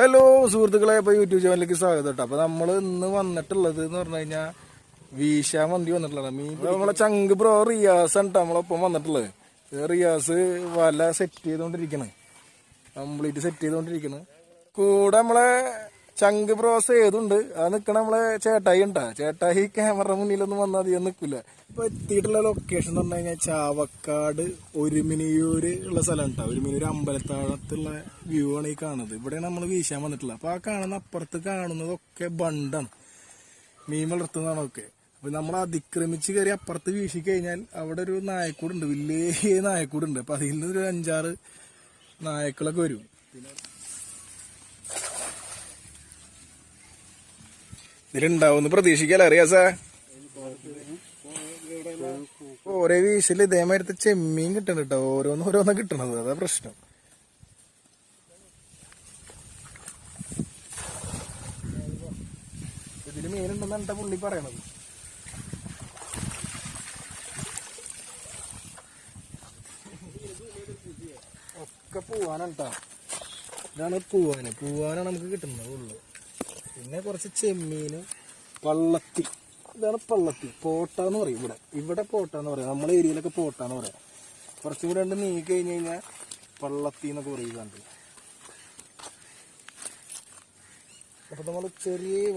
Hello സുഹൃത്തുക്കളെ, ഇപ്പോൾ YouTube ചാനലിലേക്ക് സ്വാഗതം കേട്ടോ. അപ്പോൾ നമ്മൾ ഇന്ന് വന്നിട്ടുള്ളത് എന്ന് പറഞ്ഞു കഴിഞ്ഞാൽ വീശാൻ വണ്ടി വന്നിട്ടുള്ളത് മീൻ. നമ്മളെ ചങ്ക് ബ്രോ റിയാസ് ആണ് കേട്ടോ നമ്മളൊപ്പം വന്നിട്ടുള്ളത്. റിയാസ് വല സെറ്റ് ചെയ്തുകൊണ്ടിരിക്കണ്, കംപ്ലീറ്റ് സെറ്റ് ചെയ്തുകൊണ്ടിരിക്കണ്. കൂടെ നമ്മളെ ചങ്ക് ബ്രോസ് ഏതുണ്ട് അത് നിൽക്കണ നമ്മളെ ചേട്ടായി ഉണ്ടാ. ചേട്ടായി ക്യാമറ മുന്നിലൊന്നും വന്നാൽ അധികം നിൽക്കില്ല. ഇപ്പൊ എത്തിയിട്ടുള്ള ലൊക്കേഷൻ എന്ന് പറഞ്ഞു കഴിഞ്ഞാൽ ചാവക്കാട് ഒരുമിനിയൂര് ഉള്ള സ്ഥലം കേട്ടോ. ഒരുമിനിയൂര് അമ്പലത്താഴത്തുള്ള വ്യൂ ആണ് ഈ കാണുന്നത്. ഇവിടെയാണ് നമ്മൾ വീശാൻ വന്നിട്ടുള്ളത്. അപ്പൊ ആ കാണുന്ന അപ്പുറത്ത് കാണുന്നതൊക്കെ ബണ്ടാണ്, മീൻ വളർത്തുന്നതാണ് ഒക്കെ. അപ്പൊ നമ്മൾ അതിക്രമിച്ച് കയറി അപ്പുറത്ത് വീശി കഴിഞ്ഞാൽ അവിടെ ഒരു നായക്കൂടുണ്ട്, വലിയ നായക്കൂടുണ്ട്. അപ്പൊ അതിൽ നിന്ന് ഒരു 5-6 നായക്കളൊക്കെ വരും. പിന്നെ ഇതിലുണ്ടാവുമെന്ന് പ്രതീക്ഷിക്കാല്ലേ അറിയാസാ. ഓരോ വീശില് ഇതേമാതിരത്തെ ചെമ്മീൻ കിട്ടണം കേട്ടോ. ഓരോന്ന് കിട്ടണത്, അതാ പ്രശ്നം. ഇതില് മീനുണ്ടെന്നാണ് എന്റെ പുള്ളി പറയണത്. ഒക്കെ പൂവാനാണ് കേട്ടോ. ഇതാണ് പൂവാനാണ് നമുക്ക് കിട്ടുന്നത് ഉള്ളു. പിന്നെ കുറച്ച് ചെമ്മീന്, പള്ളത്തി. ഇതാണ് പള്ളത്തി, പോട്ടാന്ന് പറയും ഇവിടെ പോട്ടാന്ന് പറയാം. നമ്മളെ ഏരിയയിലൊക്കെ പോട്ടാന്ന് പറയാം. കുറച്ചും കൂടെ ഉണ്ട് നീങ്ങി കഴിഞ്ഞ് കഴിഞ്ഞാൽ പള്ളത്തി എന്നൊക്കെ പറയുന്നുണ്ട്. അപ്പൊ നമ്മൾ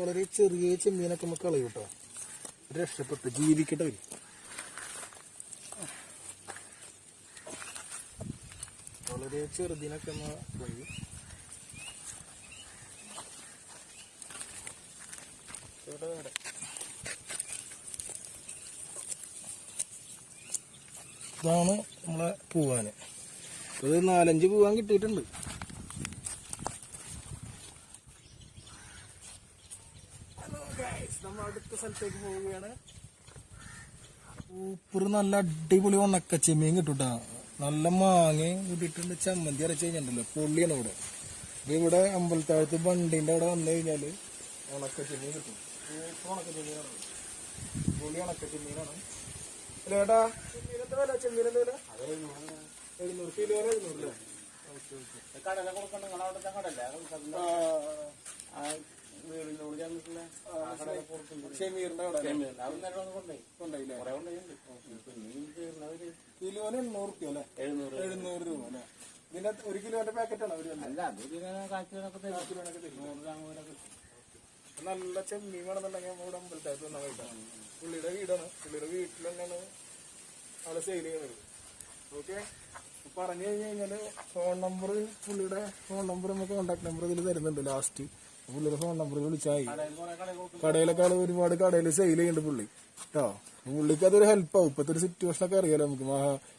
വളരെ ചെറിയ ചെമ്മീനൊക്കെ നമുക്ക് കളയും കേട്ടോ. രക്ഷപ്പെട്ട് ജീവിക്കട്ടെ വരും. വളരെ ചെറുതിനൊക്കെ നമ്മൾ കളയും. ഇതാണ് നമ്മളെ പൂവാന്. ഇത് 4-5 പൂവാൻ കിട്ടിയിട്ടുണ്ട്. നമ്മൾ അടുത്ത സ്ഥലത്തേക്ക് പോവുകയാണ്. സൂപ്പർ നല്ല അടിപൊളി ഉണക്കച്ചെമ്മീൻ കിട്ടൂട്ടാ. നല്ല മാങ്ങയും കൂട്ടിയിട്ടുണ്ട്, ചമ്മന്തി അരച്ച് കഴിഞ്ഞിട്ടുണ്ടല്ലോ, പൊള്ളിയാണ് ഇവിടെ. ഇവിടെ അമ്പലത്താഴത്ത് ബണ്ടിന്റെ അവിടെ വന്നു കഴിഞ്ഞാല് ഉണക്കച്ചെമ്മീൻ കിട്ടും. ഉണക്കച്ചെമ്മീനാണ്, പൊളി ഉണക്കച്ചെമ്മീനാണ്. ചേട്ടാ ചെമ്മീനത്തെ വില, ചെമ്മീനത്തെ വില 700 കിലോ 700 അല്ലേ? ഷമീറിന്റെ അവിടെ കൊണ്ടായില്ലേ? കിലോന് 800 റുപ്യ അല്ലേ? 700 രൂപ അല്ലേ? ഇതിന്റെ 1 കിലോന്റെ പാക്കറ്റാണ് അവര്. നല്ല ചെമ്മീൻ വേണമെന്നുണ്ടെങ്കിൽ നമ്മുടെ അമ്പലത്താഴത്ത് വന്നാൽ കഴിക്കാം. പുള്ളിയുടെ വീടാണ്, പുള്ളിയുടെ വീട്ടിൽ തന്നെയാണ് അവിടെ സെയിൽ ചെയ്യുന്നത്. ഓക്കെ, പറഞ്ഞു കഴിഞ്ഞ് കഴിഞ്ഞാല് പുള്ളിയുടെ ഫോൺ നമ്പർ നമുക്ക് കോണ്ടാക്ട് നമ്പർ ഇതിൽ തരുന്നുണ്ട് ലാസ്റ്റ്. പുള്ളിയുടെ ഫോൺ നമ്പർ വിളിച്ചായി. കടയിലൊക്കെ ഒരുപാട് കടയിൽ സെയിൽ ചെയ്യുന്നുണ്ട് പുള്ളി കേട്ടോ. പുള്ളിക്ക് അതൊരു ഹെൽപ്പ് ആവും. ഇപ്പോഴത്തെ ഒരു സിറ്റുവേഷനൊക്കെ അറിയാലോ നമുക്ക്.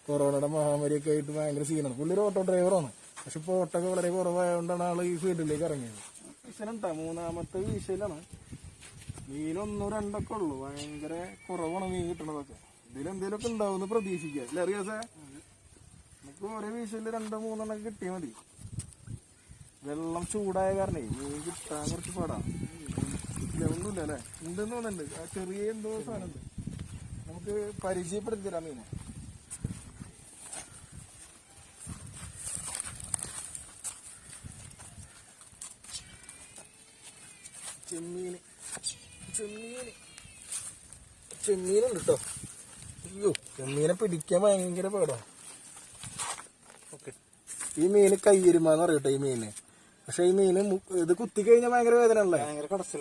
കൊറോണയുടെ മഹാമാരിയൊക്കെ ആയിട്ട് ഭയങ്കര സീനാണ്. പുള്ളി ഒരു ഓട്ടോ ഡ്രൈവറാണ്. പക്ഷെ ഇപ്പോൾ ഓട്ടോ ഒക്കെ വളരെ കുറവായതുകൊണ്ടാണ് ആൾ ഈ ഫീൽഡിലേക്ക് ഇറങ്ങിയത്. വീശലുണ്ടാ, 3ാമത്തെ വീശലാണ്. മീൻ 1-2 ഉള്ളു, ഭയങ്കര കുറവാണ് മീൻ കിട്ടണതൊക്കെ. ഇതിലെന്തേലൊക്കെ ഉണ്ടാവുമെന്ന് പ്രതീക്ഷിക്കുക അല്ലേ അറിയാസേ? നമുക്ക് ഓരോ വീശല് 2-3 കിട്ടിയാൽ മതി. വെള്ളം ചൂടായ കാരണേ മീൻ കിട്ടാൻ കുറച്ച് പാടാണ്. ഒന്നുമില്ല അല്ലേ? ഉണ്ടെന്ന് തോന്നുന്നുണ്ട്. ആ ചെറിയ എന്തോ സാധനം ഉണ്ട്, നമുക്ക് പരിചയപ്പെടുത്തി തരാം മീനെ. ചെമ്മീനുണ്ട് കേട്ടോ. അയ്യോ, ചെമ്മീനെ പിടിക്കാൻ ഭയങ്കര പാടാണ്. ഓക്കെ, ഈ മീന് കയ്യരുമാന്ന് പറയട്ടോ ഈ മീന്. പക്ഷെ ഈ മീന് ഇത് കുത്തിക്കഴിഞ്ഞാൽ ഭയങ്കര വേദനയല്ലേ,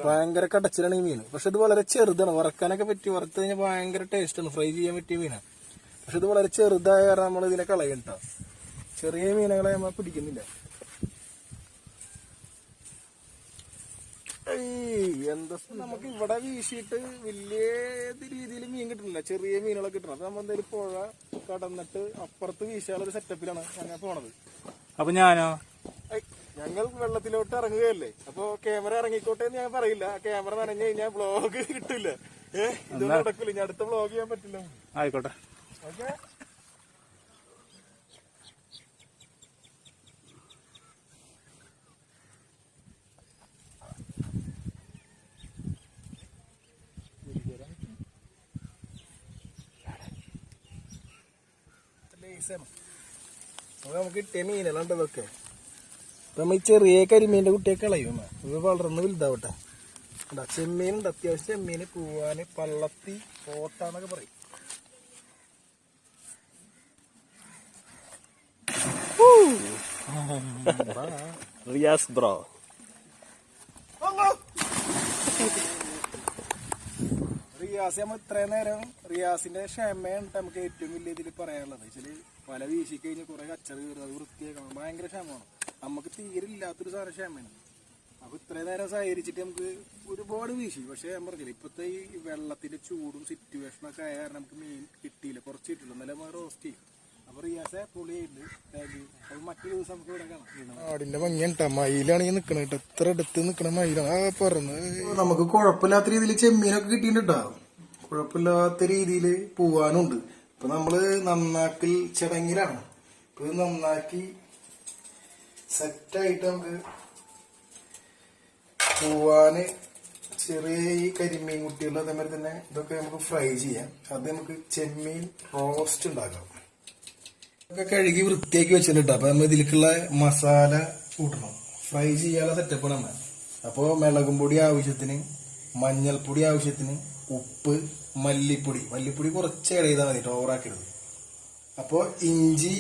ഭയങ്കര കടച്ചിലാണ് ഈ മീന്. പക്ഷെ ഇത് വളരെ ചെറുതാണ്, വറക്കാനൊക്കെ പറ്റി. വറുത്ത് കഴിഞ്ഞാൽ ഭയങ്കര ടേസ്റ്റാണ്, ഫ്രൈ ചെയ്യാൻ പറ്റിയ മീനാണ്. പക്ഷെ ഇത് വളരെ ചെറുതായ കാരണം നമ്മൾ ഇതിനെ കളയും കേട്ടോ. ചെറിയ മീനുകളെ നമ്മൾ പിടിക്കുന്നില്ല. എന്താ നമുക്ക് ഇവിടെ വീശിയിട്ട് വലിയ രീതിയിൽ മീൻ കിട്ടുന്നില്ല, ചെറിയ മീനുകളൊക്കെ കിട്ടണം. അപ്പൊ നമ്മൾ എന്തായാലും പുഴ കടന്നിട്ട് അപ്പുറത്ത് വീശാനുള്ളൊരു സെറ്റപ്പിലാണ് ഞങ്ങൾ പോണത്. അപ്പൊ ഞാനോ? ഞങ്ങൾ വെള്ളത്തിലോട്ട് ഇറങ്ങുകയല്ലേ, അപ്പൊ ക്യാമറ ഇറങ്ങിക്കോട്ടെ എന്ന് ഞാൻ പറയില്ല. ക്യാമറ നനഞ്ഞു കഴിഞ്ഞാൽ വ്ളോഗ് കിട്ടില്ല. ഇതൊന്നും നടക്കില്ല, ഇനി അടുത്ത വ്ളോഗ് ചെയ്യാൻ പറ്റില്ല. ആയിക്കോട്ടെ, ഓക്കെ. നമുക്ക് കിട്ടിയ മീനുകളുണ്ട് ഇതൊക്കെ. ഇപ്പം നമ്മൾ ഈ ചെറിയ കരിമീൻ്റെ കുട്ടിയൊക്കെ കളയും ഇത് വളർന്ന് വലുതാവട്ടെ. ചെമ്മീനുണ്ട്, അത്യാവശ്യം ചെമ്മീൻ, പൂവാന്, പള്ളത്തി, കോട്ടാന്നൊക്കെ പറയും. റിയാസ് ബ്രോ. റിയാസ് നമ്മൾ ഇത്രയും നേരം റിയാസിന്റെ ക്ഷമയാണ് നമുക്ക് ഏറ്റവും വലിയ ഇതിൽ പറയാനുള്ളത്. വെച്ചാല് പല വീശി കഴിഞ്ഞ് കുറെ കച്ചറ് കയറും, അത് വൃത്തിയാക്കണം, ഭയങ്കര ക്ഷമമാണ്. നമുക്ക് തീരെ ഇല്ലാത്തൊരു സാധനം ക്ഷമയാണ്. അപ്പൊ ഇത്രയും നേരം സഹകരിച്ചിട്ട് നമുക്ക് ഒരുപാട് വീശി. പക്ഷെ ഞാൻ പറഞ്ഞില്ല, ഇപ്പത്തെ ഈ വെള്ളത്തിന്റെ ചൂടും സിറ്റുവേഷനൊക്കെ ആയ കാരണം നമുക്ക് മീൻ കിട്ടിയില്ല, കുറച്ച് കിട്ടില്ല. എന്നാലും റോസ്റ്റ് ചെയ്യും. അപ്പൊ റിയാസെ പൊളിയായിട്ടുണ്ട്. Thank you. അപ്പൊ മറ്റൊരു ദിവസം നമുക്ക് ഇവിടെ കാണാം. ആടിന്റെ ഭംഗിയുണ്ടാ, മയിലാണ് ഈ നിക്കണ കേട്ടോ, എത്ര അടുത്ത് നിക്കണ മയിലാണ്. ആ പറഞ്ഞത് നമുക്ക് കുഴപ്പമില്ലാത്ത രീതിയിൽ ചെമ്മീനൊക്കെ കിട്ടിയിട്ടുണ്ടാ, കുഴപ്പമില്ലാത്ത രീതിയിൽ പോവാനുണ്ട്. ഇപ്പൊ നമ്മള് നന്നാക്കൽ ചടങ്ങിലാണ്. ഇപ്പൊ ഇത് നന്നാക്കി സെറ്റായിട്ട് നമുക്ക് പോവാന് ചെറിയ ഈ കരിമീൻ കുട്ടികൾ അതേമാതിരി തന്നെ ഇതൊക്കെ നമുക്ക് ഫ്രൈ ചെയ്യാം. അത് നമുക്ക് ചെമ്മീൻ റോസ്റ്റ് ഉണ്ടാക്കാം. ഇതൊക്കെ കഴുകി വൃത്തിയാക്കി വെച്ചിട്ടുണ്ട്. അപ്പൊ നമ്മൾ ഇതിലേക്കുള്ള മസാല കൂട്ടണം, ഫ്രൈ ചെയ്യാനുള്ള സെറ്റപ്പാണ് നമ്മൾ. അപ്പോൾ മുളകും പൊടി ആവശ്യത്തിന്, മഞ്ഞൾപ്പൊടി ആവശ്യത്തിന്, ഉപ്പ്, മല്ലിപ്പൊടി കുറച്ച് ഇട ചെയ്താൽ മതി, ഓവറാക്കരുത്. അപ്പോൾ ഇഞ്ചി,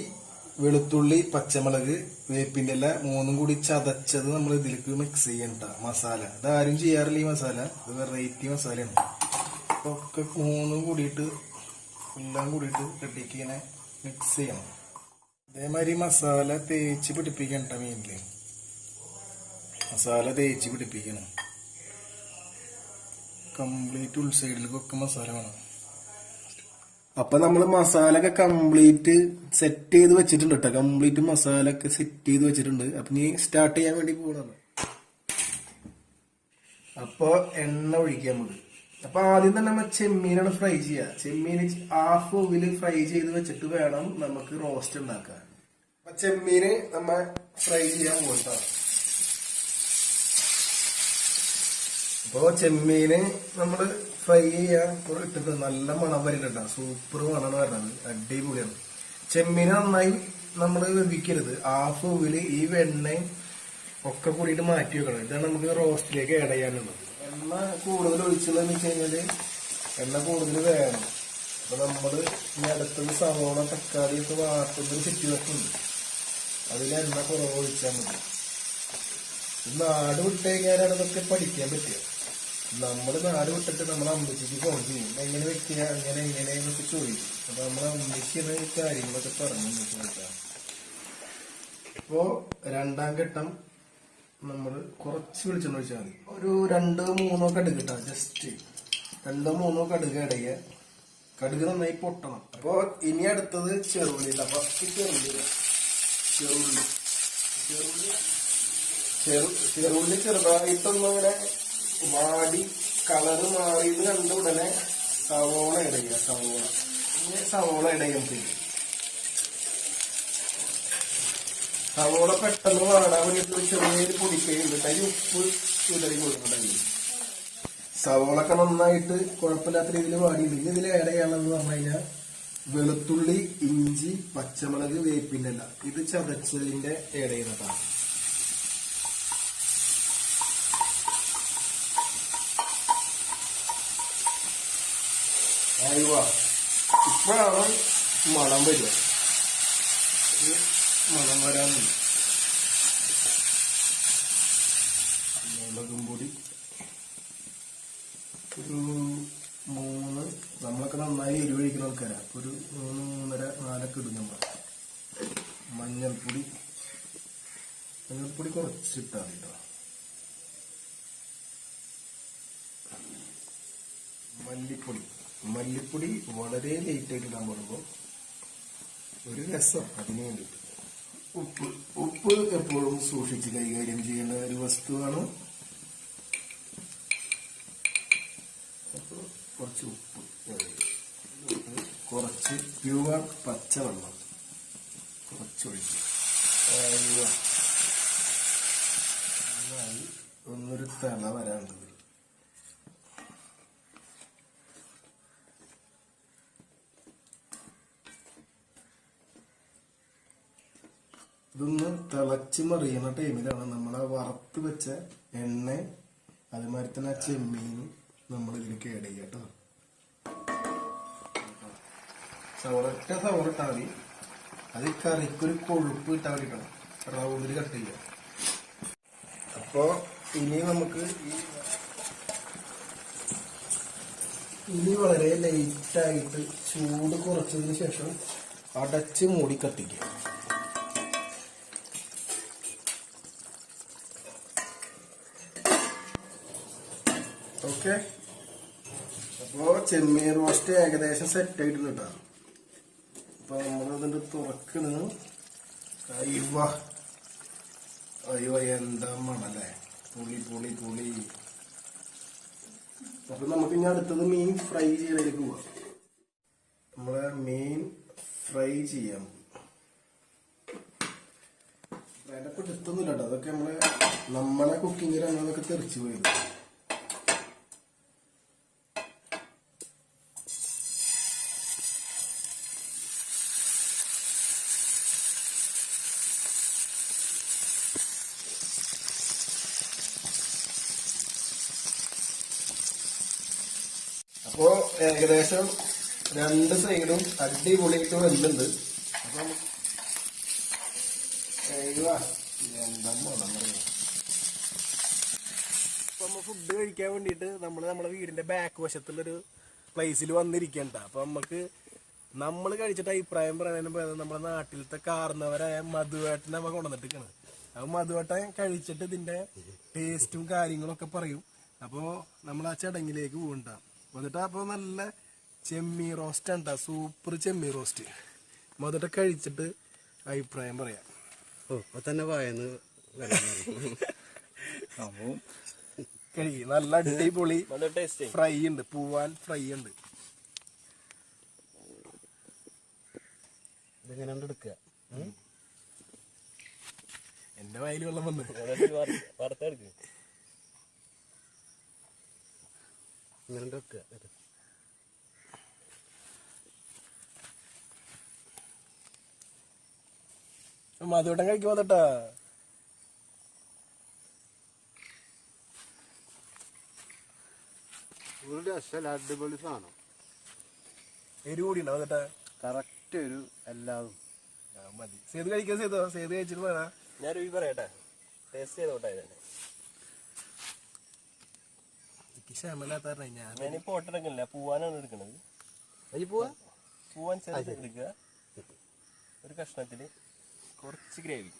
വെളുത്തുള്ളി, പച്ചമുളക്, വേപ്പിൻ്റെ ഇല മൂന്നും കൂടി ചതച്ചത് നമ്മൾ ഇതിലേക്ക് മിക്സ് ചെയ്യണ്ട മസാല. ഇതാരും ചെയ്യാറില്ല ഈ മസാല, ഇത് വെറൈറ്റി മസാലയാണ്. ഒക്കെ മൂന്നും കൂടിയിട്ട് എല്ലാം കൂടിയിട്ട് റെഡിക്ക് ഇങ്ങനെ മിക്സ് ചെയ്യണം. അതേമാതിരി മസാല തേച്ച് പിടിപ്പിക്കണ്ട മീനില്, മസാല തേച്ച് പിടിപ്പിക്കണം. കംപ്ലീറ്റ് ഉൾസൈഡിലേക്കൊക്കെ മസാല വേണം. അപ്പൊ നമ്മള് മസാല ഒക്കെ കംപ്ലീറ്റ് സെറ്റ് ചെയ്ത് വെച്ചിട്ടുണ്ട് കേട്ടോ. കംപ്ലീറ്റ് മസാല ഒക്കെ സെറ്റ് ചെയ്ത് വെച്ചിട്ടുണ്ട്. അപ്പൊ നീ സ്റ്റാർട്ട് ചെയ്യാൻ വേണ്ടി പോകണം. അപ്പൊ എണ്ണ ഒഴിക്കാൻ നമുക്ക്. അപ്പൊ ആദ്യം തന്നെ നമ്മൾ ചെമ്മീനാണ് ഫ്രൈ ചെയ്യുക. ചെമ്മീൻ ഹാഫ് ഓവില് ഫ്രൈ ചെയ്ത് വെച്ചിട്ട് വേണം നമുക്ക് റോസ്റ്റ് ഉണ്ടാക്കാൻ. അപ്പൊ ചെമ്മീന് നമ്മ ഫ്രൈ ചെയ്യാൻ പോകട്ടോ. അപ്പൊ ചെമ്മീന് നമ്മള് ഫ്രൈ ചെയ്യാൻ ഇട്ടിട്ട് നല്ല മണം വരുന്നുണ്ടാ, സൂപ്പർ മണമാണ് വരുന്നത്, അടിപൊളിയാണ്. ചെമ്മീന് നന്നായി നമ്മള് വെവിക്കരുത്, ഹാഫ് ഓവില് ഈ വെണ്ണയും ഒക്കെ കൂടിയിട്ട് മാറ്റി വെക്കണം. ഇതാണ് നമുക്ക് റോസ്റ്റിലേക്ക് ആഡ് ചെയ്യാനുള്ളത്. എണ്ണ കൂടുതൽ ഒഴിച്ചുള്ളതെന്ന് വെച്ച് കഴിഞ്ഞാല് എണ്ണ കൂടുതൽ വേണം. അപ്പൊ നമ്മള് ഇനി അടുത്തത് സവോള, തക്കാളി ഒക്കെ വാട്ടുന്നൊരു സിറ്റുവേഷൻ ഉണ്ട്, അതിൽ എണ്ണ കുറവ് ഒഴിച്ചാൽ മതി. നാട് വിട്ട് കഴിഞ്ഞാലാണ് ഇതൊക്കെ പഠിക്കാൻ പറ്റുക. നമ്മള് നാട് വിട്ടിട്ട് നമ്മൾ അമ്മച്ചിക്ക് ഫോൺ ചെയ്യും, എങ്ങനെ വെക്കുക, എങ്ങനെ എന്നൊക്കെ ചോദിക്കും. അപ്പൊ നമ്മൾ അമ്മച്ചിക്ക് കാര്യങ്ങളൊക്കെ പറഞ്ഞു വെച്ചാൽ. ഇപ്പോ രണ്ടാം ഘട്ടം നമ്മൾ കുറച്ച് വെളിച്ചെണ്ണ ഒഴിച്ചാൽ മതി. ഒരു 2-3 കടുക് ഇട്ടാ, ജസ്റ്റ് 2-3 കടുക് ഇടയ്യ. കടുക് നന്നായി പൊട്ടണം. അപ്പൊ ഇനി അടുത്തത് ചെറുള്ളി. ഫസ്റ്റ് ചെറുള്ളി ചെറുതായിട്ടൊന്നും ഇങ്ങനെ വാടി കളറ് മാറിയത് കണ്ട ഉടനെ സവോള ഇടയ്യ. സവോള ഇടയും ചെയ്യും. സവോള പെട്ടെന്ന് വാടാൻ വേണ്ടിയിട്ട് ചെറിയൊരു പൊടിക്കയുണ്ട്, അതിൽ ഉപ്പ് ചുതറി കൊടുക്കണമെങ്കിൽ. സവോളൊക്കെ നന്നായിട്ട് കുഴപ്പമില്ലാത്ത രീതിയിൽ വാടിയിട്ടുണ്ട്. ഇതിൽ ആഡ് ചെയ്യാനുള്ളതെന്ന് പറഞ്ഞു കഴിഞ്ഞാൽ വെളുത്തുള്ളി, ഇഞ്ചി, പച്ചമുളക്, വേപ്പിൻ്റെ ഇല, ഇത് ചതച്ചതിന്റെ ആഡ് ചെയ്യുന്നതാണ്. ഇപ്പോഴാണ് മണം വരിക, മണം വരാനുണ്ട്. മുളകും പൊടി ഒരു 3, നമ്മളൊക്കെ നന്നായി എരിവഴിക്കുന്ന ആൾക്കാരാണ്. ഒരു 3-3.5 ഇടും നമ്മൾ. മഞ്ഞൾപ്പൊടി കുറച്ചിട്ടാൽ മതി കേട്ടോ. മല്ലിപ്പൊടി വളരെ ലേറ്റ് ആയിട്ട് ഇടാൻ പോകുമ്പോൾ ഒരു രസം, അതിന് വേണ്ടിയിട്ട്. ഉപ്പ് എപ്പോഴും സൂക്ഷിച്ച് കൈകാര്യം ചെയ്യേണ്ട ഒരു വസ്തുവാണ്. കുറച്ച് ഉപ്പ്, കുറച്ച് പ്യുവർ പച്ചവെള്ളം കുറച്ചൊഴിച്ച് ഒന്നൊരു തിള വരാനുള്ളത്. ഇതൊന്ന് തിളച്ച് മറിയുന്ന ടൈമിലാണ് നമ്മൾ ആ വറുത്ത് വെച്ച എണ്ണ അതുമാതിരി തന്നെ ആ ചെമ്മീൻ നമ്മൾ ഇതിലേക്ക് ആഡ് ചെയ്യുക കേട്ടോ. ഒറ്റ സവോള ഇട്ടാൽ മതി. അത് കറിക്കൊരു കൊഴുപ്പ് കിട്ടാൻ വേണ്ടിയിട്ടാണ് റൗണ്ടിൽ കട്ട് ചെയ്യുക. അപ്പോ ഇനി നമുക്ക് ഇനി വളരെ ലൈറ്റായിട്ട് ചൂട് കുറച്ചതിന് ശേഷം അടച്ച് മൂടി കത്തിക്കുക. ഓക്കെ, അപ്പോ ചെമ്മീൻ റോസ്റ്റ് ഏകദേശം സെറ്റ് ആയിട്ടുണ്ട് കേട്ടോ. അപ്പൊ നമ്മളതിന്റെ തുറക്കണ്. അയ്യോ അയ്യോ എന്താ മണല്ലേ, പുളി പുളി പുളി. അപ്പൊ നമുക്ക് ഇനി അടുത്തത് മീൻ ഫ്രൈ ചെയ്യലേക്ക് പോവാം. നമ്മളെ മീൻ ഫ്രൈ ചെയ്യാം. അതിനൊക്കെ എടുത്തൊന്നുമില്ല കേട്ടോ, അതൊക്കെ നമ്മളെ കുക്കിങ്ങിലാണ് അതൊക്കെ തെറിച്ചു പോയത്. അപ്പോ ഏകദേശം രണ്ട് സൈഡും അടിപൊളിയായിട്ട് വരുന്നുണ്ട്. അപ്പം ഫുഡ് കഴിക്കാൻ വേണ്ടിയിട്ട് നമ്മളെ വീടിന്റെ ബാക്ക് വശത്തുള്ളൊരു പ്ലേസിൽ വന്നിരിക്കണ്ട. അപ്പൊ നമ്മൾ കഴിച്ചിട്ട് അഭിപ്രായം പറയാനും പോയത് നമ്മുടെ നാട്ടിലത്തെ കാർന്നവരായ മധുവേട്ടനെ നമ്മ കൊണ്ടുവന്നിട്ടാണ്. അപ്പൊ മധുവേട്ടൻ കഴിച്ചിട്ട് ഇതിന്റെ ടേസ്റ്റും കാര്യങ്ങളൊക്കെ പറയും. അപ്പോ നമ്മൾ ആ ചടങ്ങിലേക്ക് പോകണ്ട വന്നിട്ട്. അപ്പൊ നല്ല ചെമ്മീൻ റോസ്റ്റ് ആണ്, സൂപ്പർ ചെമ്മീൻ റോസ്റ്റ്. മധുട്ട കഴിച്ചിട്ട് അഭിപ്രായം പറയാം. തന്നെ വായന്ന് കഴിക്കും. നല്ല അടിപൊളി ഫ്രൈ ഉണ്ട്, പൂവാൻ ഫ്രൈ ഉണ്ട്. ഇതെങ്ങനെ എടുക്കുക? എന്റെ വായിൽ വെള്ളം വന്നു. ഇങ്ങനെ വെക്കുക. മധുവട്ടം കഴിക്കുമ്പോ തൊട്ടാ ഒരു രസമല്ല, അടിപൊളി സാധനം. എരിവ് കൂടി ഉണ്ടാവും തൊട്ടാ. കറക്റ്റ് ഒരു എല്ലാതും മതി. സേത് കഴിക്കാൻ സേത് കഴിച്ചിട്ട് വേണ. ഞാൻ രുചി പറയട്ടെ, ടേസ്റ്റ് ചെയ്തോട്ടെ. ക്ഷമല്ലാത്ത ഞാനിപ്പോ ഒട്ടെടുക്കണില്ല, പൂവാനാണ് എടുക്കണത്. പൂവാൻ ചെറുതെടുക്കുക, ഒരു കഷ്ണത്തില് കുറച്ച് ഗ്രേവി.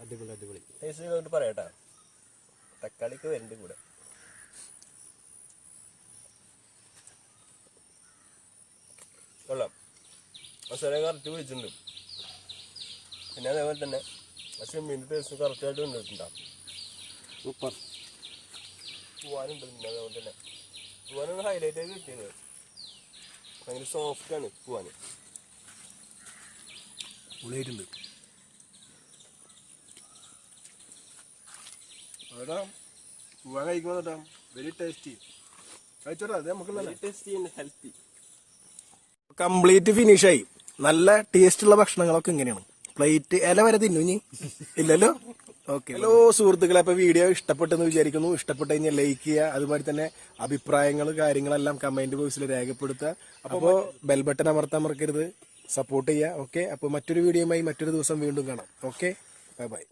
അടിപൊളി അടിപൊളി ടേസ്റ്റ് ചെയ്തോട്ട് പറയട്ടാ. തക്കാളിക്ക് വരുന്നുണ്ട് കൂടെ. കൊള്ളാം, മസാല കറക്റ്റ് പിടിച്ചിട്ടുണ്ട്. പിന്നെ അതേപോലെ തന്നെ ചെമ്മീൻ്റെ ടേസ്റ്റ് കറക്റ്റായിട്ട് കണ്ടിട്ടുണ്ടാവും. സൂപ്പർ. പൂവാനുണ്ട്. പിന്നെ അതേപോലെ തന്നെ പൂവാനാണ് ഹൈലൈറ്റ് ആയി കിട്ടിയത്. ഭയങ്കര സോഫ്റ്റാണ് പൂവാൻ. പുളിയായിട്ടുണ്ട്. അതാ പൂവാൻ കഴിക്കുമ്പോ തൊട്ടാ വെരി ടേസ്റ്റി. കഴിച്ചോട്ടാ, അത് നമുക്ക് ടേസ്റ്റി ആൻഡ് ഹെൽത്തി. കംപ്ലീറ്റ് ഫിനിഷായി. നല്ല ടേസ്റ്റുള്ള ഭക്ഷണങ്ങളൊക്കെ ഇങ്ങനെയാണ്. പ്ലേറ്റ് ഇല വരെ തിന്നു ഇനി ഇല്ലല്ലോ. ഓക്കെ, ഹലോ സുഹൃത്തുക്കളെ, അപ്പൊ വീഡിയോ ഇഷ്ടപ്പെട്ടെന്ന് വിചാരിക്കുന്നു. ഇഷ്ടപ്പെട്ട് കഴിഞ്ഞാൽ ലൈക്ക് ചെയ്യുക. അതുമാതിരി തന്നെ അഭിപ്രായങ്ങൾ കാര്യങ്ങളെല്ലാം കമന്റ് ബോക്സിൽ രേഖപ്പെടുത്തുക. അപ്പോ ബെൽ ബട്ടൺ അമർത്താൻ മറക്കരുത്. സപ്പോർട്ട് ചെയ്യുക. ഓക്കെ, അപ്പൊ മറ്റൊരു വീഡിയോയുമായി മറ്റൊരു ദിവസം വീണ്ടും കാണാം. Okay, bye bye.